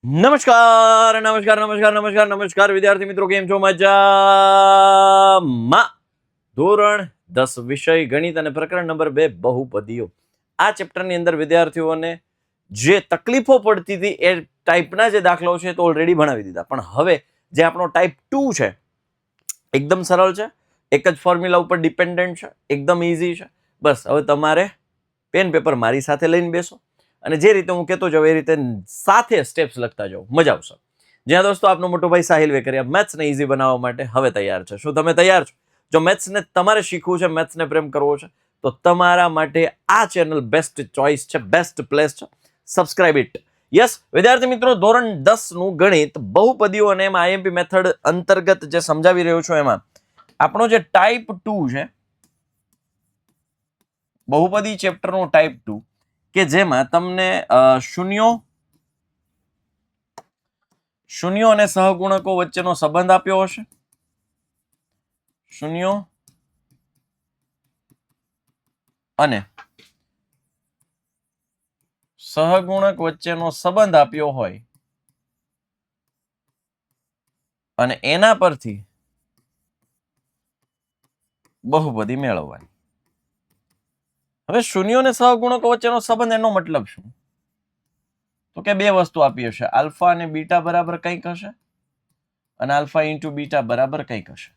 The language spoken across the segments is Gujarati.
નમસ્કાર નમસ્કાર નમસ્કાર નમસ્કાર નમસ્કાર વિદ્યાર્થી મિત્રો, કેમ છો? મજામાં. ધોરણ 10 વિષય ગણિત અને પ્રકરણ નંબર 2 બહુપદીઓ. આ ચેપ્ટરની અંદર વિદ્યાર્થીઓને જે તકલીફો પડતી હતી એ ટાઈપના જે દાખલાઓ છે તો ઓલરેડી ભણાવી દીધા, પણ હવે જે આપણો ટાઈપ 2 છે એકદમ સરળ છે, એક જ ફોર્મ્યુલા ઉપર ડિપેન્ડન્ટ છે, એકદમ ઇઝી છે. બસ હવે તમારે પેન પેપર મારી સાથે લઈને બેસો અને જે રીતે હું કહેતો જાઉં એ રીતે સાથે સ્ટેપ્સ લખતા જાઓ, મજા આવશે. જ્યાં દોસ્તો આપનો મોટો ભાઈ સાહિલ વેકરિયા મેથ્સને ઇઝી બનાવવા માટે હવે તૈયાર છે. શું તમે તૈયાર છો? જો મેથ્સને તમારે શીખવું છે, મેથ્સને પ્રેમ કરવો છે, તો તમારા માટે આ ચેનલ બેસ્ટ ચોઇસ છે, બેસ્ટ પ્લેસ છે. Subscribe it. યસ વિદ્યાર્થી મિત્રો, ધોરણ 10 નું ગણિત બહુપદીઓ અને એમાં આઈએમપી મેથડ અંતર્ગત જે સમજાવી રહ્યો છું એમાં આપણો જે ટાઈપ 2 છે, બહુપદી ચેપ્ટરનો ટાઈપ 2, કે જેમાં તમને શૂન્યો અને સહગુણકો વચ્ચેનો સંબંધ આપ્યો હશે. શૂન્યો અને સહગુણક વચ્ચેનો સંબંધ આપ્યો હોય અને એના પરથી બહુપદી મેળવવાની. હવે શૂન્યો અને સહગુણકો વચ્ચેનો સંબંધ એનો મતલબ શું? તો કે બે વસ્તુ આપી હશે, આલ્ફા અને બીટા બરાબર કંઈક હશે અને આલ્ફા ઇન્ટુ બીટા બરાબર કંઈક હશે.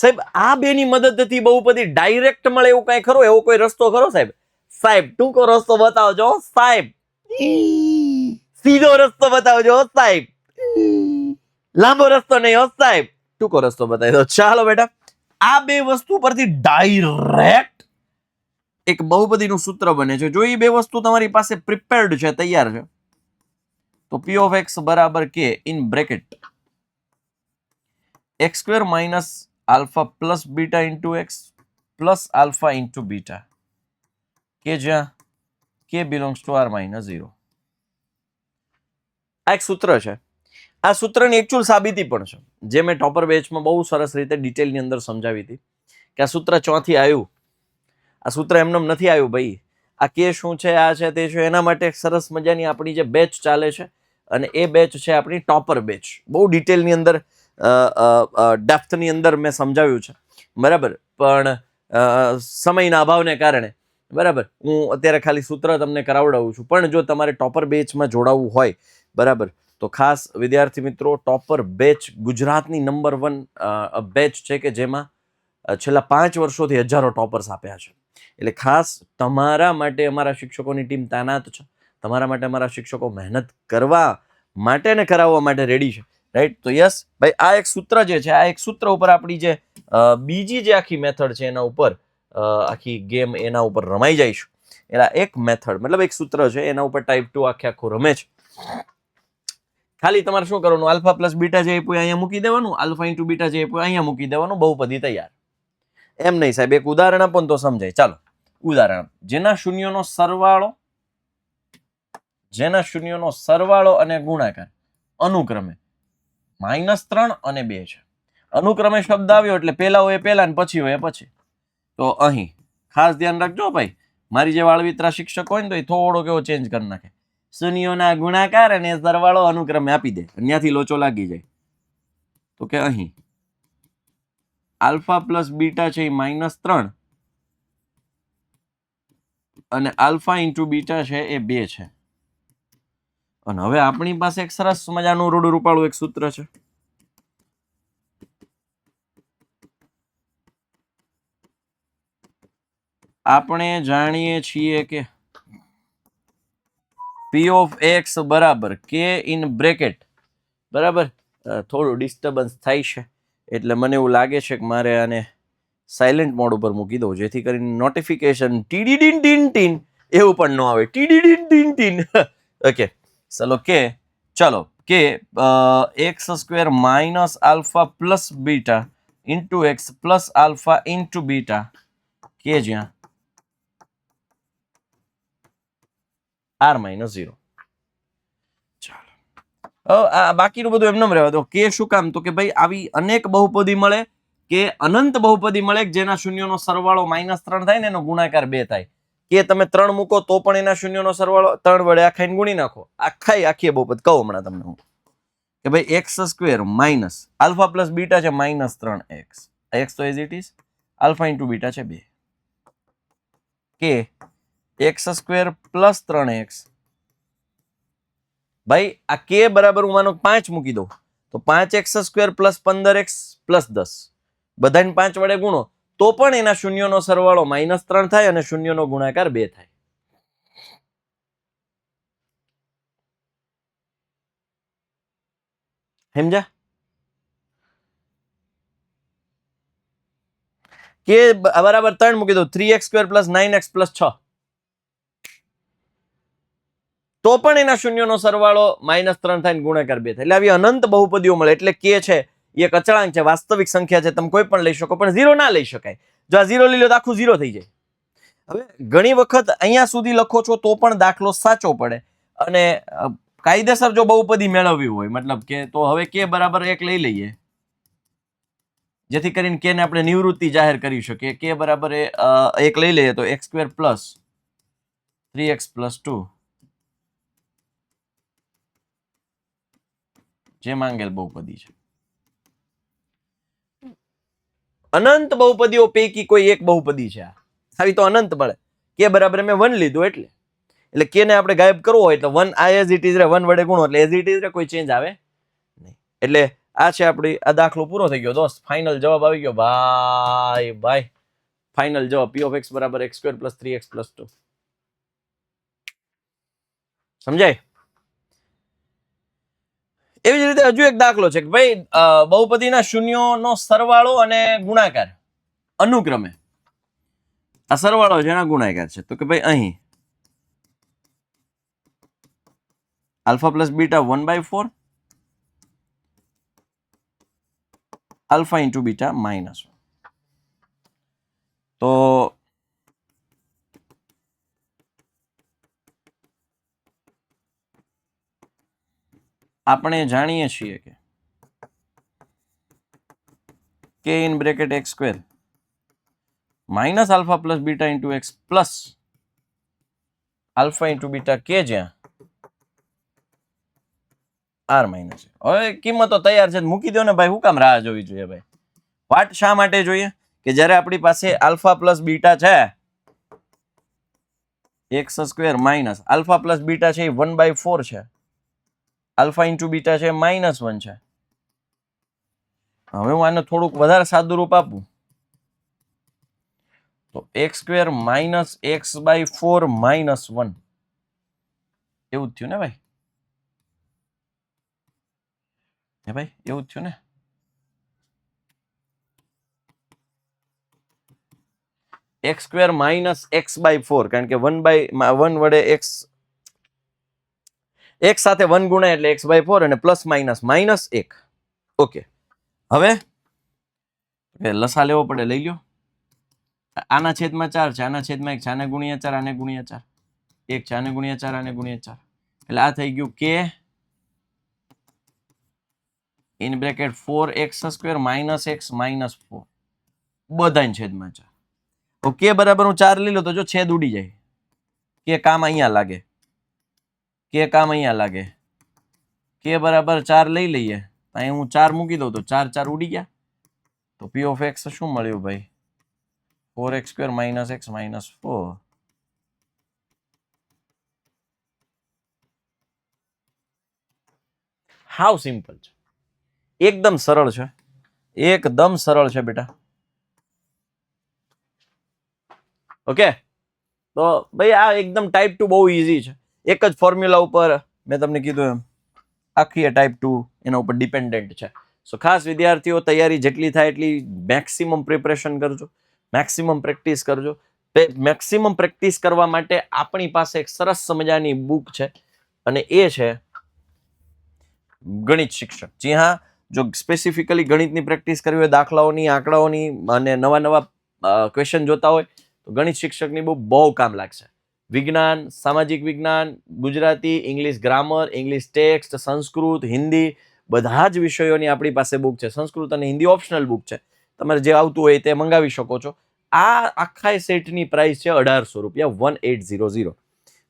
સાહેબ આ બેની મદદથી બહુપદી ડાયરેક્ટ મળે એવું કઈ ખરો? એવો કોઈ રસ્તો ખરો સાહેબ? સાહેબ ટૂંકો રસ્તો બતાવજો સાહેબ, સીધો રસ્તો બતાવજો સાહેબ, લાંબો રસ્તો નહીં હો સાહેબ, ટૂંકો રસ્તો બતાવી દો. ચાલો બેટા, આ બે વસ્તુ પરથી ડાયરેક્ટ એક બહુપદીનું સૂત્ર બને છે. જો એ બે વસ્તુ તમારી પાસે પ્રિપેર્ડ છે, તૈયાર છે, તો p of x બરાબર k in bracket x square minus alpha plus beta into x plus alpha into beta, કે જ્યાં k belongs to r minus 0. આ એક સૂત્ર છે. આ સૂત્રની એકચ્યુઅલ સાબિતી પણ છે, જે મેં ટોપર બેચમાં બહુ સરસ રીતે ડિટેલની અંદર સમજાવી હતી કે આ સૂત્ર ચોથી આવ્યું. આ સૂત્ર એમને નથી આવ્યું ભાઈ. આ કે શું છે, આ છે, તે છે, એના માટે સરસ મજાની આપણી જે બેચ ચાલે છે અને એ બેચ છે આપણી ટોપર બેચ. બહુ ડિટેલની અંદર ડેપ્થની અંદર મેં સમજાવ્યું છે, બરાબર. પણ સમયના અભાવને કારણે, બરાબર, હું અત્યારે ખાલી સૂત્ર તમને કરાવડાવું છું. પણ જો તમારે ટોપર બેચમાં જોડાવવું હોય, બરાબર, તો ખાસ વિદ્યાર્થી મિત્રો, ટોપર બેચ ગુજરાતની નંબર 1 બેચ છે કે જેમાં છેલ્લા 5 વર્ષોથી હજારો ટોપર્સ આપ્યા છે. એટલે ખાસ તમારા માટે અમારા શિક્ષકોની ટીમ તાનાત છે. તમારા માટે અમારા શિક્ષકો મહેનત કરવા માટે ને કરાવવા માટે રેડી છે, રાઈટ? તો યસ ભાઈ, આ એક સૂત્ર જે છે, આ એક સૂત્ર ઉપર આપણી જે બીજી જે આખી મેથડ છે એના ઉપર આખી ગેમ એના ઉપર રમાઈ જઈશું. એના એક મેથડ મતલબ એક સૂત્ર છે, એના ઉપર ટાઈપ 2 આખું રમે છે. ખાલી તમારે શું કરવાનું? આલ્ફા પ્લસ બીટા જે આપ્યું અહીંયા મૂકી દેવાનું, આલ્ફા ઇન્ટુ બીટા જે આપ્યું અહીંયા મૂકી દેવાનું, બહુપદી તૈયાર. એમ નહીં સાહેબ, એક ઉદાહરણ આપો ને તો સમજાય. ચાલો ઉદાહરણ, જેના શૂન્યોનો સરવાળો અને ગુણાકાર અનુક્રમે -3 અને 2 છે. અનુક્રમે શબ્દ આવ્યો એટલે પહેલા હોય પહેલા ને પછી હોય પછી. તો અહીં ખાસ ધ્યાન રાખજો ભાઈ, મારી જે વાળવિત્રા શિક્ષક હોય ને તો એ થોડો કેવો ચેન્જ કરી નાખે. શૂન્યોના ગુણાકાર અને સરવાળો અનુક્રમે આપી દે, ત્યાંથી લોચો લાગી જાય. તો કે અહીં આલ્ફા પ્લસ બીટા છે એ -3 અને આલ્ફા ઇન્ટુ બીટા છે એ 2 છે. અને હવે આપણી પાસે એક સરસ મજાનું રૂડું રૂપાળું એક સૂત્ર છે. આપણે જાણીએ છીએ કે p of x બરાબર k ઇન બ્રેકેટ, બરાબર. થોડું ડિસ્ટર્બન્સ થાય છે એટલે મને એવું લાગે છે કે મારે આને સાયલેન્ટ મોડ ઉપર મૂકી દઉં, જેથી કરીને નોટિફિકેશન ટીડીડીન ટીન ટીન એવું પણ ન આવે. ટીડીડીન ટીન ટીન. ઓકે ચલો કે x square minus alpha plus beta into x plus alpha into beta, કે જ્યાં r માઇનસ 0. ચાલો આ બાકીનું બધું એમને રહેવા દો. કે શું કામ? તો કે ભાઈ આવી અનેક બહુપદી મળે કે અનંત બહુપદી મળે જેના શૂન્યનો સરવાળો -3 થાય ને એનો ગુણાકાર 2 થાય. કે તમે 3 મૂકો તો પણ એના શૂન્યનો સરવાળો 3 વડે આખાઈને ગુણી નાખો, આખી બહુપદ કહું હમણાં તમને હું કે ભાઈ x square minus alpha plus beta છે -3x, એક્સ તો as it is, alpha into beta છે 2, કે એક્સ સ્ક્વેર પ્લસ 3x, ભાઈ આ કે બરાબર હું માનો 5 મૂકી દઉં તો 5x square plus 15x plus 10, બધાને 5 વડે ગુણો તો પણ એના શૂન્યનો સરવાળો -3 થાય અને શૂન્યનો ગુણાકાર 2 થાય. સમજા? કે બરાબર 3 મૂકી દો 3x square plus 9x plus 6, તો પણ એના શૂન્યનો સરવાળો -3 થાય ગુણાકાર 2 થાય. એટલે આવી અનંત બહુપદીઓ મળે. એટલે કે છે એ એક અચળાંક છે, વાસ્તવિક સંખ્યા છે, તમે કોઈ પણ લઈ શકો, પણ 0 ના લઈ શકાય. જો આ 0 લઈ લો તો આખું 0 થઈ જાય. હવે ઘણી વખત અહીંયા સુધી લખો છો તો પણ દાખલો સાચો પડે, અને કાયદેસર જો બહુપદી મેળવવી હોય, મતલબ કે તો હવે કે બરાબર 1 લઈ લઈએ, જેથી કરીને કે ને આપણે નિવૃત્તિ જાહેર કરી શકીએ. કે બરાબર 1 લઈ લઈએ તો x square plus 3x plus 2 જે માંગેલ બહુપદી છે. અનંત બહુપદીઓ પૈકી કોઈ એક બહુપદી છે. આવી તો અનંત મળે. કે બરાબર મેં 1 લીધું એટલે કે ને આપણે ગાયબ કરવો હોય તો 1 આ એઝ ઇટ ઇઝ રે, 1 વડે ગુણો એટલે એઝ ઇટ ઇઝ રે, કોઈ ચેન્જ આવે નહીં. એટલે આ છે આપણી, આ દાખલો પૂરો થઈ ગયો દોસ્ત. ફાઇનલ જવાબ આવી ગયો ભાઈ. ફાઇનલ જવાબ p of x બરાબર x square plus 3x plus 2. સમજાય? એવી જ રીતે હજુ એક દાખલો છે કે ભાઈ બહુપદીના શૂન્યોનો સરવાળો અને ગુણાકાર અનુક્રમે, આ સરવાળો છે એના ગુણાકાર છે. તો કે ભાઈ અહીં alpha plus beta 1/4 alpha into beta -1. તો આપણે જાણીએ છીએ કે k in bracket x square minus alpha plus beta into x plus alpha into beta કે જ્યાં r માઇનસ. હવે કિંમતો તૈયાર છે, મૂકી દો ને ભાઈ, હું કામ રાહ જોવી જોઈએ ભાઈ? વાટ શા માટે જોઈએ? કે જ્યારે આપણી પાસે આલ્ફા પ્લસ બીટા છે x square minus alpha plus beta છે એ 1/4 છે, આલ્ફા ઇન્ટુ બીટા છે -1 છે. હવે હું આને થોડુંક વધારે સાદું રૂપ આપું તો એક્સ સ્ક્વેર માઇનસ x/4 -1 એવું જ થયું ને ભાઈ? એવું જ થયું ને? x સ્ક્વેર માઇનસ x/4, કારણ કે 1 વડે x સાથે 1 ગુણાય એટલે x/4 અને પ્લસ માઇનસ -1. ઓકે, હવે લસા લેવો પડે, લઈ લ્યો. આના છેદમાં 4 છે, આના છેદમાં 1 છે, આને ગુણ્યા 4, આને ગુણ્યા 4, 1 છે, આને ગુણ્યા 4, આને ગુણ્યા 4, એટલે આ થઈ ગયું કે in bracket 4x square minus x -4 બધાને છેદમાં 4. કે બરાબર હું 4 લઈ લો તો જો છેદ ઉડી જાય, કે કામ અહીંયા લાગે, કે બરાબર 4 લઈ લઈએ, અહીં હું 4 મૂકી દઉં તો 4 4 ઉડી ગયા. તો p of x શું મળ્યું ભાઈ? 4x square minus x -4. હાવ સિમ્પલ છે, એકદમ સરળ છે બેટા. ઓકે, તો ભાઈ આ એકદમ ટાઈપ 2 બહુ ઈઝી છે. એક જ ફોર્મ્યુલા ઉપર મેં તમને કીધું એમ આખી ટાઈપ 2 એના ઉપર ડિપેન્ડન્ટ છે. સો ખાસ વિદ્યાર્થીઓ તૈયારી જેટલી થાય એટલી મેક્સિમમ પ્રિપરેશન કરજો, મેક્સિમમ પ્રેક્ટિસ કરજો. મેક્સિમમ પ્રેક્ટિસ કરવા માટે આપણી પાસે એક સરસ મજાની બુક છે, અને એ છે ગણિત શિક્ષક. જી હા, જો સ્પેસિફિકલી ગણિતની પ્રેક્ટિસ કરવી હોય, દાખલાઓની, આંકડાઓની અને નવા ક્વેશ્ચન જોતા હોય તો ગણિત શિક્ષકની બુક બહુ કામ લાગશે. વિજ્ઞાન, સામાજિક વિજ્ઞાન, Gujarati, English grammar, English text, Sanskrit, Hindi, બધા જ વિષયોની આપણી પાસે બુક છે. સંસ્કૃત અને હિન્દી ઓપ્શનલ બુક છે, તમારે જે આવતું હોય તે મંગાવી શકો છો. આ આખા સેટની પ્રાઇસ છે 1800 રૂપિયા, 1800.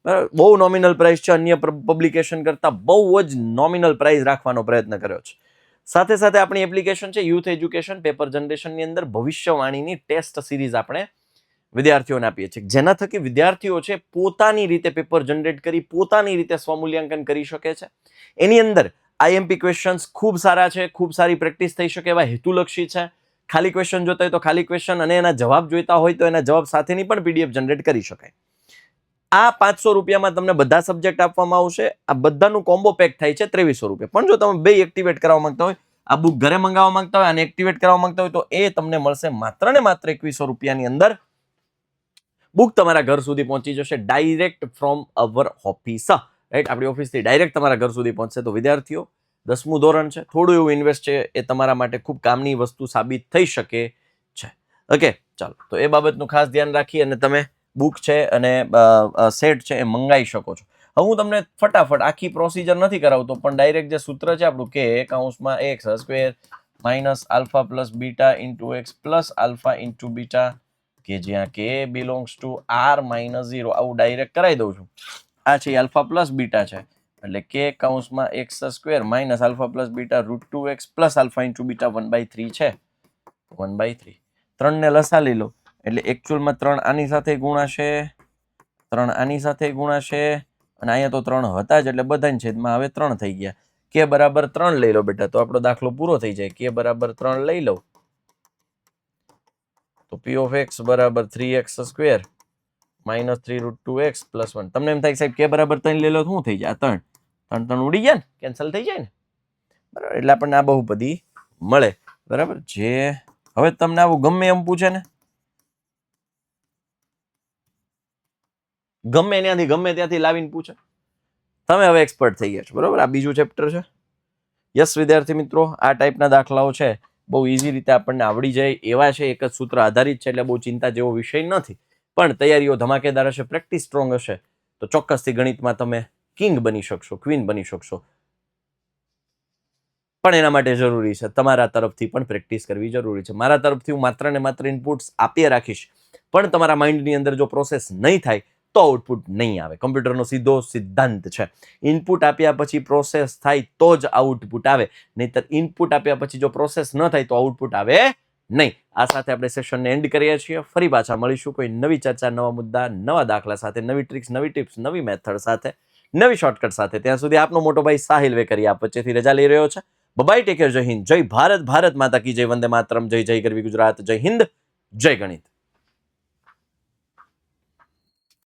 બરાબર, બહુ નોમિનલ પ્રાઇસ છે. અન્ય પબ્લિકેશન કરતા બહુ જ નોમિનલ પ્રાઇસ રાખવાનો પ્રયત્ન કર્યો છે. સાથે સાથે આપણી એપ્લિકેશન છે યુથ એજ્યુકેશન પેપર જનરેશનની અંદર ભવિષ્યવાણીની ટેસ્ટ સિરીઝ આપણે વિદ્યાર્થીઓને આપીએ છીએ, જેના થકી વિદ્યાર્થીઓ છે પોતાની રીતે પેપર જનરેટ કરી પોતાની રીતે સ્વમૂલ્યાંકન કરી શકે છે. એની અંદર આઈએમપી ક્વેશ્ચન્સ ખૂબ સારા છે, ખૂબ સારી પ્રેક્ટિસ થઈ શકે એવા હેતુલક્ષી છે. ખાલી ક્વેશ્ચન જોતા હોય તો ખાલી ક્વેશ્ચન અને એના જવાબ જોઈતા હોય તો એના જવાબ સાથેની પણ પીડીએફ જનરેટ કરી શકાય. આ 500 રૂપિયામાં તમને બધા સબ્જેક્ટ આપવામાં આવશે. આ બધાનું કોમ્બો પેક થાય છે 2300 રૂપિયા. પણ જો તમે બે એક્ટિવેટ કરવા માંગતા હોય, આ બુક ઘરે મંગાવવા માંગતા હોય અને એક્ટિવેટ કરવા માંગતા હોય તો એ તમને મળશે માત્ર ને માત્ર 2100 રૂપિયાની અંદર. બુક તમારા ઘર સુધી પહોંચી જશે direct from hour office. Right, આપણી ઓફિસથી ડાયરેક્ટ તમારા ઘર સુધી પહોંચશે. તો વિદ્યાર્થીઓ, 10મું ધોરણ છે, થોડું એવું ઇન્વેસ્ટ છે, એ તમારા માટે ખૂબ કામની વસ્તુ સાબિત થઈ શકે છે. ઓકે, ચાલો, તો એ બાબતનું ખાસ ધ્યાન રાખી અને તમે બુક છે અને સેટ છે એ મંગાવી શકો છો. હવે હું તમને ફટાફટ આખી પ્રોસિજર નથી કરાવતો, પણ ડાયરેક્ટ જે સૂત્ર છે આપણું કે કૌંસમાં X square minus alpha plus beta into x plus alpha into beta, કે જ્યાં k belongs to R minus 0, આવું ડાયરેક્ટ કરાવી દઉં છું. આ છે આલ્ફા પ્લસ બીટા છે, એટલે કે કૌંસમાં X square minus alpha plus beta root 2x plus alpha into beta 1/3 છે, 1/3. 3 ને લસા લઈ લો એટલે એકચ્યુઅલમાં 3 આની સાથે ગુણાશે, 3 આની સાથે ગુણાશે, અને અહીંયા તો 3 હતા જ એટલે બધાની છેદમાં હવે 3 થઈ ગયા. કે બરાબર 3 લઈ લો બેટા, તો આપણો દાખલો પૂરો થઈ જાય. કે બરાબર 3 લઈ લો તો p of x બરાબર 3x square minus 3 route 2x plus 1. તમને એમ થાય સાહેબ કે બરાબર 3 લઈ લો તો શું થઈ જાય? 3 3 ઉડી જાય ને, કેન્સલ થઈ જાય ને, બરાબર. એટલે આપણને આ બહુપદી મળે. બરાબર, જે હવે તમને આવું ગમે એમ પૂછે ને, ગમે ત્યાંથી લાવીને પૂછે, તમે હવે એક્સપર્ટ થઈ ગયા છો. બરાબર, આ બીજું ચેપ્ટર છે. યસ વિદ્યાર્થી મિત્રો, આ ટાઈપના દાખલાઓ છે બહુ ઇઝી રીતે આપણને આવડી જાય એવા છે. એક જ સૂત્ર આધારિત છે એટલે બહુ ચિંતા જેવો વિષય નથી. પણ તૈયારીઓ ધમાકેદાર હશે, પ્રેક્ટિસ સ્ટ્રોંગ હશે તો ચોક્કસથી ગણિતમાં તમે કિંગ બની શકશો, ક્વીન બની શકશો. પણ એના માટે જરૂરી છે તમારા તરફથી પણ પ્રેક્ટિસ કરવી જરૂરી છે. મારા તરફથી હું માત્ર ને માત્ર ઇનપુટ્સ આપી રાખીશ, પણ તમારા માઇન્ડની અંદર જો પ્રોસેસ નહીં થાય તો આઉટપુટ નહીં આવે. કમ્પ્યુટરનો સીધો સિદ્ધાંત છે, ઇનપુટ આપ્યા પછી પ્રોસેસ થાય તો જ આઉટપુટ આવે, નહીતર ઇનપુટ આપ્યા પછી જો પ્રોસેસ ન થાય તો આઉટપુટ આવે નહીં. આ સાથે આપણે સેશનને એન્ડ કરીએ છીએ. ફરી પાછા મળીશું કોઈ નવી ચર્ચા, નવા મુદ્દા, નવા દાખલા સાથે, નવી ટ્રિક્સ, નવી ટિપ્સ, નવી મેથડ સાથે, નવી શોર્ટકટ સાથે. ત્યાં સુધી આપનો મોટો ભાઈ સાહિલ વેકરિયા આપ વચ્ચેથી રજા લઈ રહ્યો છે. બાય, ટેક કેર, જય હિન્દ, જય ભારત, ભારત માતા કી જય, વંદે માતરમ, જય જય ગરવી ગુજરાત, જય હિન્દ, જય ગણિત.